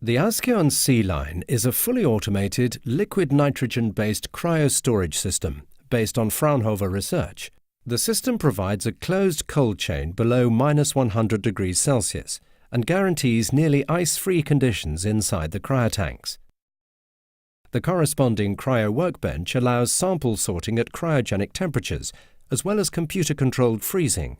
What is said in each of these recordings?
The ASKION C line is a fully automated, liquid nitrogen-based cryostorage system based on Fraunhofer research. The system provides a closed cold chain below -100 degrees Celsius and guarantees nearly ice-free conditions inside the cryotanks. The corresponding cryo workbench allows sample sorting at cryogenic temperatures, as well as computer-controlled freezing.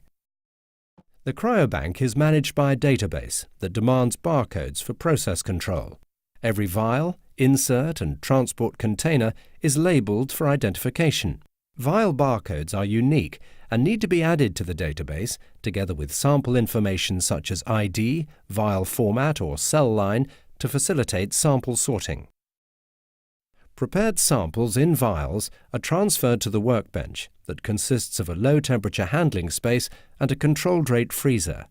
The cryobank is managed by a database that demands barcodes for process control. Every vial, insert and transport container is labeled for identification. Vial barcodes are unique and need to be added to the database, together with sample information such as ID, vial format or cell line, to facilitate sample sorting. Prepared samples in vials are transferred to the workbench that consists of a low-temperature handling space and a controlled-rate freezer.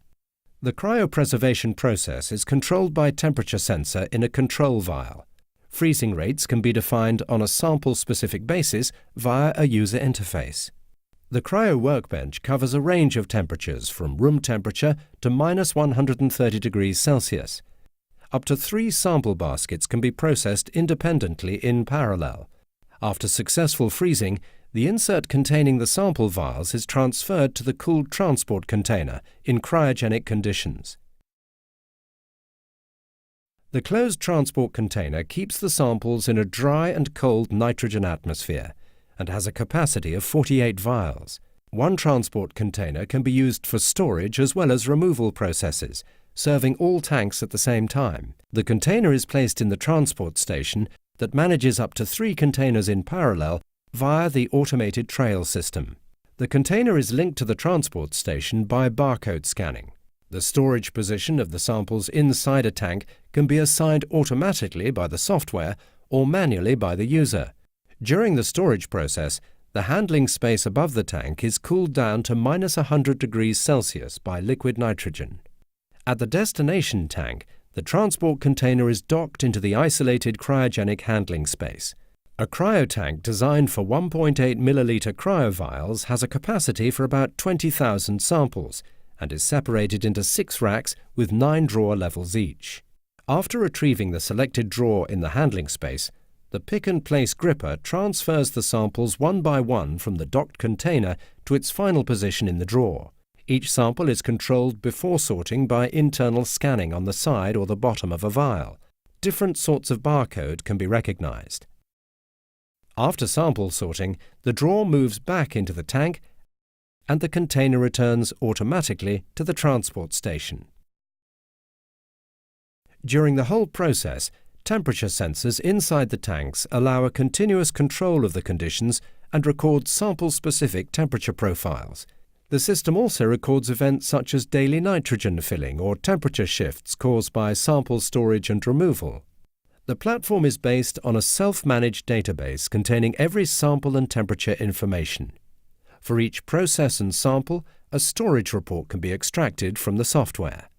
The cryopreservation process is controlled by a temperature sensor in a control vial. Freezing rates can be defined on a sample-specific basis via a user interface. The cryo workbench covers a range of temperatures from room temperature to -130 degrees Celsius. Up to 3 sample baskets can be processed independently in parallel. After successful freezing, the insert containing the sample vials is transferred to the cooled transport container in cryogenic conditions. The closed transport container keeps the samples in a dry and cold nitrogen atmosphere and has a capacity of 48 vials. One transport container can be used for storage as well as removal processes, serving all tanks at the same time. The container is placed in the transport station that manages up to 3 containers in parallel via the automated trail system. The container is linked to the transport station by barcode scanning. The storage position of the samples inside a tank can be assigned automatically by the software or manually by the user. During the storage process, the handling space above the tank is cooled down to -100 degrees Celsius by liquid nitrogen. At the destination tank, the transport container is docked into the isolated cryogenic handling space. A cryotank designed for 1.8 milliliter cryovials has a capacity for about 20,000 samples and is separated into 6 racks with 9 drawer levels each. After retrieving the selected drawer in the handling space, the pick-and-place gripper transfers the samples one by one from the docked container to its final position in the drawer. Each sample is controlled before sorting by internal scanning on the side or the bottom of a vial. Different sorts of barcode can be recognized. After sample sorting, the drawer moves back into the tank and the container returns automatically to the transport station. During the whole process, temperature sensors inside the tanks allow a continuous control of the conditions and record sample-specific temperature profiles. The system also records events such as daily nitrogen filling or temperature shifts caused by sample storage and removal. The platform is based on a self-managed database containing every sample and temperature information. For each process and sample, a storage report can be extracted from the software.